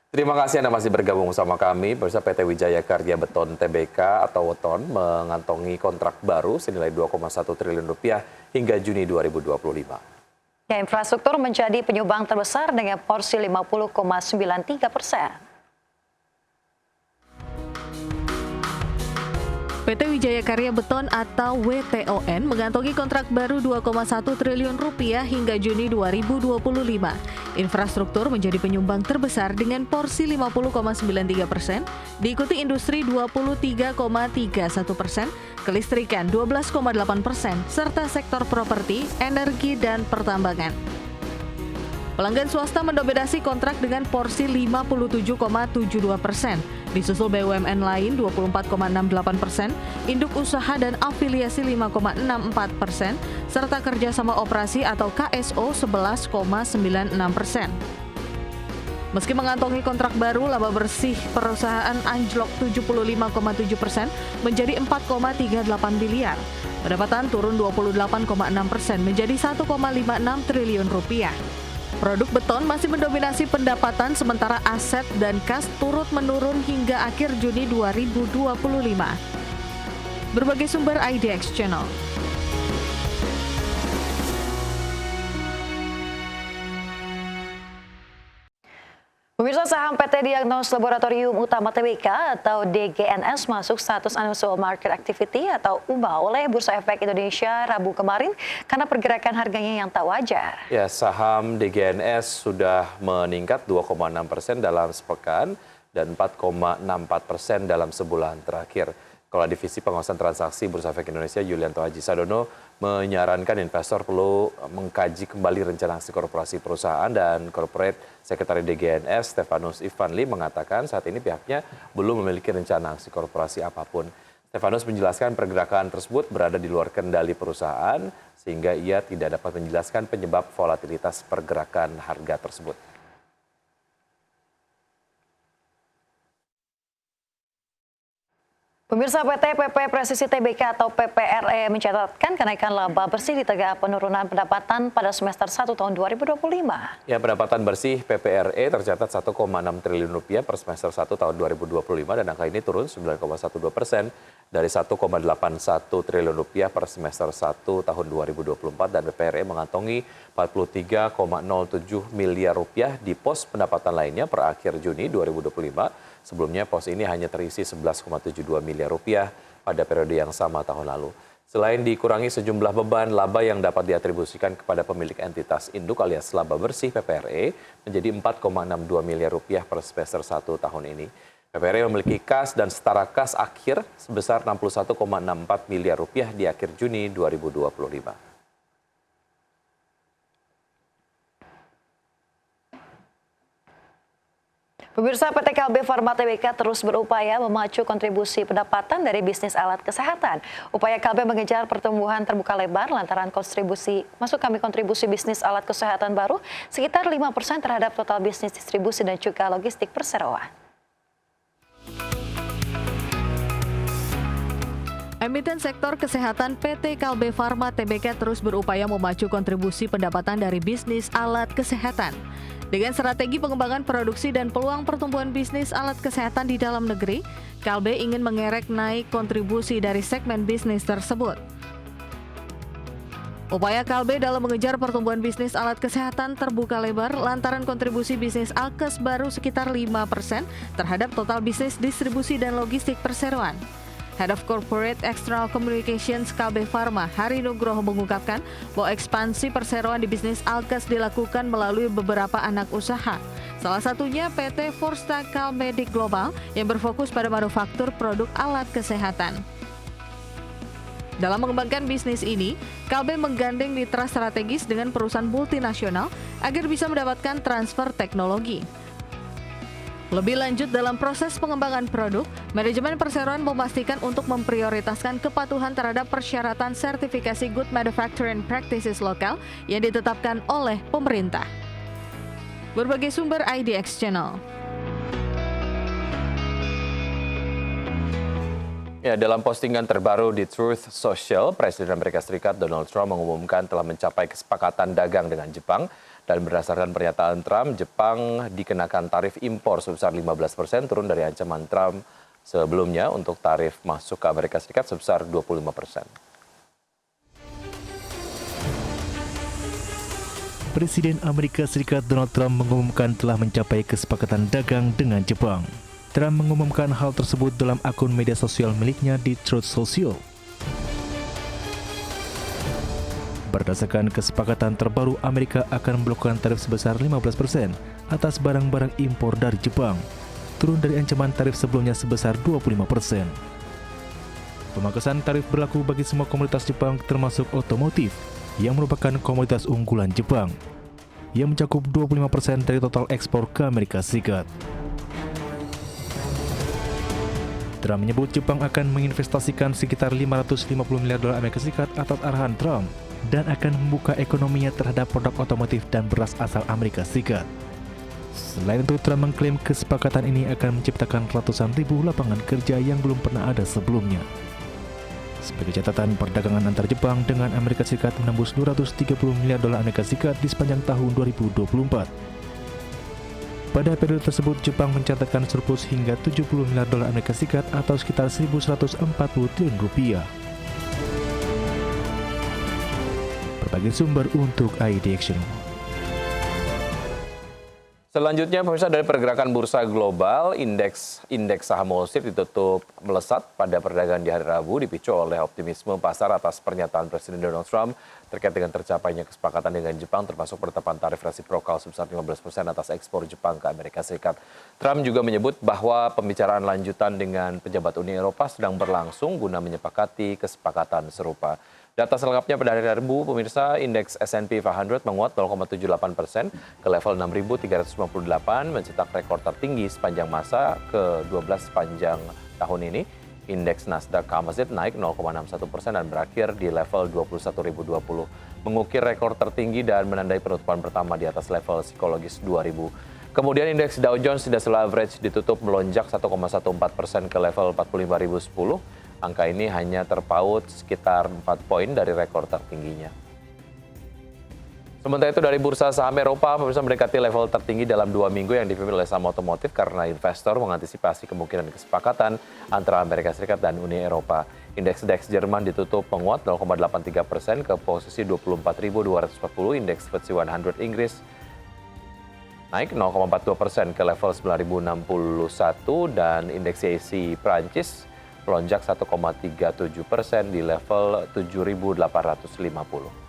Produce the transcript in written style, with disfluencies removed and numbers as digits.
Terima kasih Anda masih bergabung bersama kami. Pemirsa, PT Wijaya Karya Beton Tbk atau Weton mengantongi kontrak baru senilai 2,1 triliun rupiah hingga Juni 2025. Ya, infrastruktur menjadi penyumbang terbesar dengan porsi 50,93%. PT Wijaya Karya Beton atau WTON mengantongi kontrak baru 2,1 triliun rupiah hingga Juni 2025. Infrastruktur menjadi penyumbang terbesar dengan porsi 50,93%, diikuti industri 23,31%, kelistrikan 12,8%, serta sektor properti, energi, dan pertambangan. Pelanggan swasta mendominasi kontrak dengan porsi 57,72%, disusul BUMN lain 24,68%, induk usaha dan afiliasi 5,64%, serta kerjasama operasi atau KSO 11,96%. Meski mengantongi kontrak baru, laba bersih perusahaan anjlok 75,7% menjadi 4,38 miliar. Pendapatan turun 28,6% menjadi 1,56 triliun rupiah. Produk beton masih mendominasi pendapatan, sementara aset dan kas turut menurun hingga akhir Juni 2025. Berbagai sumber IDX Channel. Pemirsa, saham PT Diagnos Laboratorium Utama Tbk atau DGNS masuk status Unusual Market Activity atau UMA oleh Bursa Efek Indonesia Rabu kemarin karena pergerakan harganya yang tak wajar. Ya, saham DGNS sudah meningkat 2,6% dalam sepekan dan 4,64% dalam sebulan terakhir. Kepala Divisi Pengawasan Transaksi Bursa Efek Indonesia Yulianto Haji Sadono menyarankan investor perlu mengkaji kembali rencana aksi korporasi perusahaan, dan Corporate Sekretari DGNS Stefanus Ivanli mengatakan saat ini pihaknya belum memiliki rencana aksi korporasi apapun. Stefanus menjelaskan pergerakan tersebut berada di luar kendali perusahaan sehingga ia tidak dapat menjelaskan penyebab volatilitas pergerakan harga tersebut. Pemirsa, PT PP Presisi Tbk atau PPRE mencatatkan kenaikan laba bersih di tengah penurunan pendapatan pada semester 1 tahun 2025. Ya, pendapatan bersih PPRE tercatat 1,6 triliun rupiah per semester 1 tahun 2025 dan angka ini turun 9,12% dari 1,81 triliun rupiah per semester 1 tahun 2024, dan PPRE mengantongi 43,07 miliar rupiah di pos pendapatan lainnya per akhir Juni 2025. Sebelumnya pos ini hanya terisi 11,72 miliar rupiah pada periode yang sama tahun lalu. Selain dikurangi sejumlah beban, laba yang dapat diatribusikan kepada pemilik entitas induk alias laba bersih PPRE menjadi 4,62 miliar rupiah per semester 1 tahun ini. PPRE memiliki kas dan setara kas akhir sebesar 61,64 miliar rupiah di akhir Juni 2025. Pemirsa, PT Kalbe Farma Tbk terus berupaya memacu kontribusi pendapatan dari bisnis alat kesehatan. Upaya Kalbe mengejar pertumbuhan terbuka lebar lantaran kontribusi bisnis alat kesehatan baru sekitar 5% terhadap total bisnis distribusi dan juga logistik perseroan. Emiten sektor kesehatan PT Kalbe Farma Tbk terus berupaya memacu kontribusi pendapatan dari bisnis alat kesehatan. Dengan strategi pengembangan produksi dan peluang pertumbuhan bisnis alat kesehatan di dalam negeri, Kalbe ingin mengerek naik kontribusi dari segmen bisnis tersebut. Upaya Kalbe dalam mengejar pertumbuhan bisnis alat kesehatan terbuka lebar lantaran kontribusi bisnis Alkes baru sekitar 5% terhadap total bisnis distribusi dan logistik perseroan. Head of Corporate External Communications Kalbe Farma, Hari Nugroho, mengungkapkan bahwa ekspansi perseroan di bisnis Alkes dilakukan melalui beberapa anak usaha. Salah satunya PT Forsta Kalmedik Global yang berfokus pada manufaktur produk alat kesehatan. Dalam mengembangkan bisnis ini, Kalbe menggandeng mitra strategis dengan perusahaan multinasional agar bisa mendapatkan transfer teknologi. Lebih lanjut, dalam proses pengembangan produk, manajemen perseroan memastikan untuk memprioritaskan kepatuhan terhadap persyaratan sertifikasi Good Manufacturing Practices lokal yang ditetapkan oleh pemerintah. Berbagai sumber IDX Channel. Ya, dalam postingan terbaru di Truth Social, Presiden Amerika Serikat Donald Trump mengumumkan telah mencapai kesepakatan dagang dengan Jepang. Dan berdasarkan pernyataan Trump, Jepang dikenakan tarif impor sebesar 15%, turun dari ancaman Trump sebelumnya untuk tarif masuk ke Amerika Serikat sebesar 25%. Presiden Amerika Serikat Donald Trump mengumumkan telah mencapai kesepakatan dagang dengan Jepang. Trump mengumumkan hal tersebut dalam akun media sosial miliknya di Truth Social. Berdasarkan kesepakatan terbaru, Amerika akan melakukan tarif sebesar 15% atas barang-barang impor dari Jepang, turun dari ancaman tarif sebelumnya sebesar 25%. Pemangkasan tarif berlaku bagi semua komoditas Jepang termasuk otomotif, yang merupakan komoditas unggulan Jepang, yang mencakup 25% dari total ekspor ke Amerika Serikat. Trump menyebut Jepang akan menginvestasikan sekitar 550 miliar dolar Amerika Serikat atas arahan Trump dan akan membuka ekonominya terhadap produk otomotif dan beras asal Amerika Serikat. Selain itu, Trump mengklaim kesepakatan ini akan menciptakan ratusan ribu lapangan kerja yang belum pernah ada sebelumnya. Sebagai catatan, perdagangan antar Jepang dengan Amerika Serikat menembus 230 miliar dolar Amerika Serikat di sepanjang tahun 2024. Pada periode tersebut, Jepang mencatatkan surplus hingga 70 miliar dolar Amerika Serikat atau sekitar 1.140 triliun rupiah. Berbagai sumber untuk ID Action. Selanjutnya, pemirsa, dari pergerakan bursa global, indeks saham Wall Street ditutup melesat pada perdagangan di hari Rabu dipicu oleh optimisme pasar atas pernyataan Presiden Donald Trump terkait dengan tercapainya kesepakatan dengan Jepang termasuk penetapan tarif resiprokal sebesar 15% atas ekspor Jepang ke Amerika Serikat. Trump juga menyebut bahwa pembicaraan lanjutan dengan pejabat Uni Eropa sedang berlangsung guna menyepakati kesepakatan serupa. Data selengkapnya pada hari Rabu, pemirsa, indeks S&P 500 menguat 0,78% ke level 6.358, mencetak rekor tertinggi sepanjang masa ke-12 sepanjang tahun ini. Indeks Nasdaq Composite naik 0,61% dan berakhir di level 21.020, mengukir rekor tertinggi dan menandai penutupan pertama di atas level psikologis 2.000. Kemudian indeks Dow Jones Industrial Average ditutup melonjak 1,14% ke level 45.010. Angka ini hanya terpaut sekitar 4 poin dari rekor tertingginya. Sementara itu dari bursa saham Eropa, pemirsa, mendekati level tertinggi dalam 2 minggu yang dipimpin oleh saham otomotif karena investor mengantisipasi kemungkinan kesepakatan antara Amerika Serikat dan Uni Eropa. Indeks DAX Jerman ditutup menguat 0,83% ke posisi 24.240, indeks FTSE 100 Inggris naik 0,42% ke level 9.061 dan indeks CAC Prancis melonjak 1,37% di level 7.850.